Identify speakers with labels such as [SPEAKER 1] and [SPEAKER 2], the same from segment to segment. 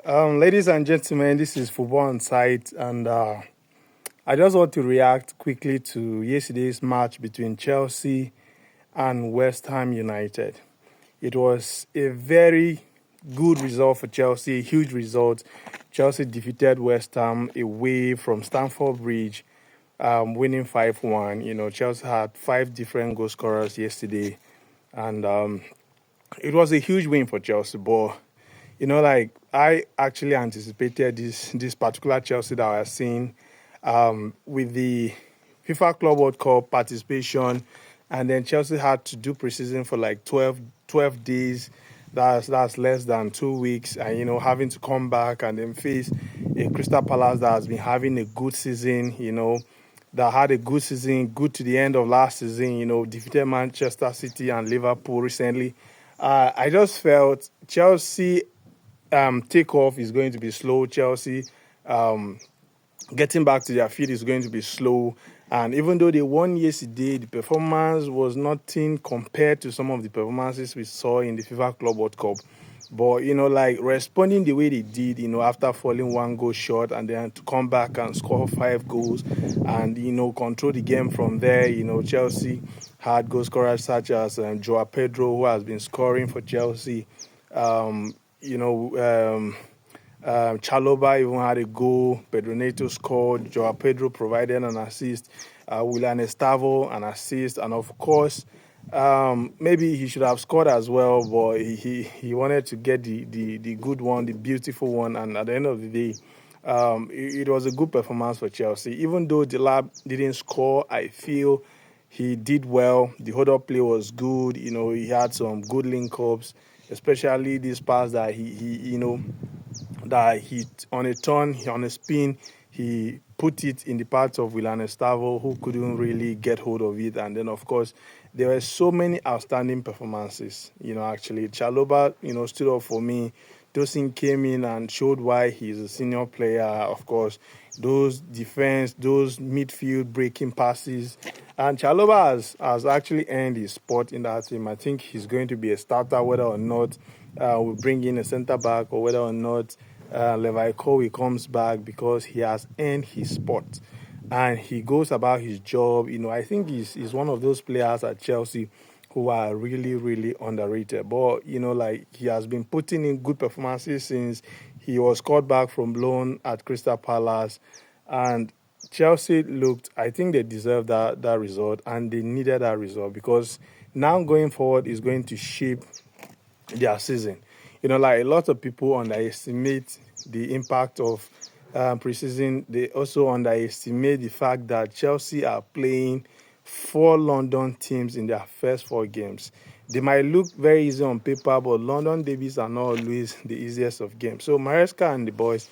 [SPEAKER 1] Ladies and gentlemen, this is Football on Site, and I just want to react quickly to yesterday's match between Chelsea and Westham United. It was a very good result for Chelsea, a huge result. Chelsea defeated West Ham away from Stamford Bridge, winning 5-1. Chelsea had five different goal scorers yesterday, and it was a huge win for Chelsea, but I actually anticipated this particular Chelsea that I was seeing with the FIFA Club World Cup participation, and then Chelsea had to do preseason for like 12 days. That's less than 2 weeks, and having to come back and then face a Crystal Palace that has been having a good season. That had a good season, good to the end of last season. Defeated Manchester City and Liverpool recently. I just felt Chelsea takeoff is going to be slow. Chelsea getting back to their feet is going to be slow. And even though they won yesterday, the performance was nothing compared to some of the performances we saw in the FIFA Club World Cup. But, responding the way they did, after falling one goal short and then to come back and score 5 goals and, control the game from there. Chelsea had goal scorers such as Joao Pedro, who has been scoring for Chelsea. Um, Chaloba even had a goal. Pedro Neto scored. Joao Pedro provided an assist. Willian Estavo an assist, and of course, maybe he should have scored as well, but he wanted to get the good one, the beautiful one. And at the end of the day, it was a good performance for Chelsea. Even though Delap didn't score, I feel he did well. The hold-up play was good. He had some good link-ups, especially this pass that he on a turn, on a spin, he put it in the path of Willian Estavo, who couldn't really get hold of it. And then, of course, there were so many outstanding performances. Actually, Chaloba, stood up for me. Tosin came in and showed why he's a senior player. Of course, those defense, those midfield breaking passes. And Chaloba has actually earned his spot in that team. I think he's going to be a starter, whether or not we bring in a centre back or whether or not Levi Kowi comes back, because he has earned his spot and he goes about his job. I think he's one of those players at Chelsea who are really, really underrated. But, he has been putting in good performances since he was called back from loan at Crystal Palace. And Chelsea I think they deserved that result, and they needed that result, because now going forward is going to shape their season. A lot of people underestimate the impact of preseason. They also underestimate the fact that Chelsea are playing 4 London teams in their first 4 games. They might look very easy on paper, but London derbies are not always the easiest of games. So Maresca and the boys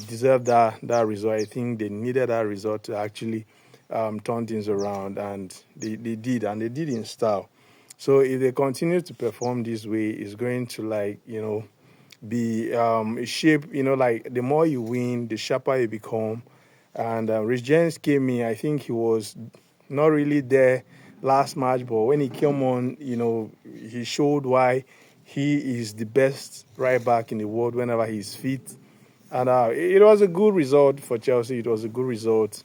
[SPEAKER 1] deserve that result. I think they needed that result to actually turn things around, and they did, and they did in style. So if they continue to perform this way, it's going to be a shape. The more you win, the sharper you become. And Rich James came in. I think he was not really there last match, but when he came on, he showed why he is the best right back in the world whenever he's fit. And it was a good result for Chelsea. It was a good result.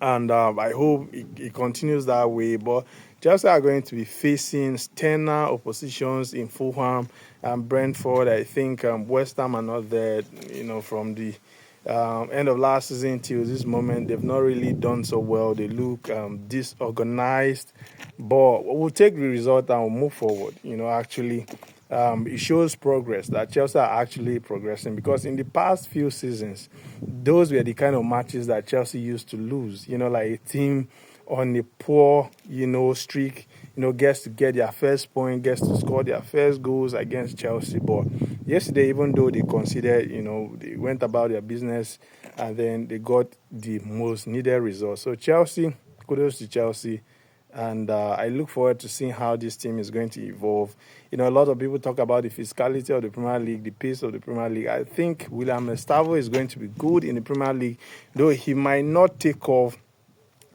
[SPEAKER 1] And I hope it continues that way. But Chelsea are going to be facing sterner oppositions in Fulham and Brentford. I think West Ham are not there, from the end of last season till this moment. They've not really done so well. They look disorganized. But we'll take the result and we'll move forward. Actually, it shows progress, that Chelsea are actually progressing, because in the past few seasons, those were the kind of matches that Chelsea used to lose. Like a team on a poor, streak, gets to get their first point, gets to score their first goals against Chelsea. But yesterday, even though they considered, they went about their business and then they got the most needed result. So Chelsea, kudos to Chelsea. And I look forward to seeing how this team is going to evolve. A lot of people talk about the physicality of the Premier League, the pace of the Premier League. I think William Estavo is going to be good in the Premier League, though he might not take off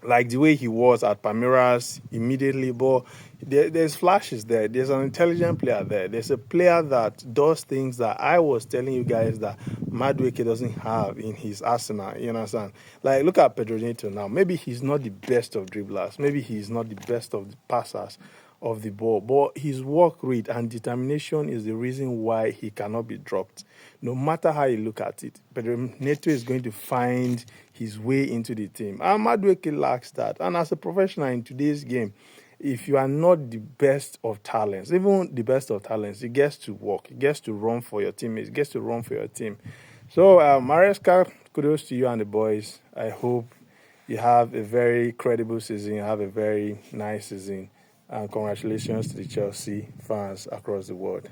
[SPEAKER 1] like the way he was at Palmeiras immediately, but There's flashes there. There's an intelligent player there. There's a player that does things that I was telling you guys that Madueke doesn't have in his arsenal. You understand? Like, look at Pedro Neto now. Maybe he's not the best of dribblers. Maybe he's not the best of the passers of the ball. But his work rate and determination is the reason why he cannot be dropped. No matter how you look at it, Pedro Neto is going to find his way into the team. And Madueke lacks that. And as a professional in today's game, if you are not the best of talents, even the best of talents, it gets to work. It gets to run for your teammates. It gets to run for your team. So, Maresca, kudos to you and the boys. I hope you have a very credible season. You have a very nice season. And congratulations to the Chelsea fans across the world.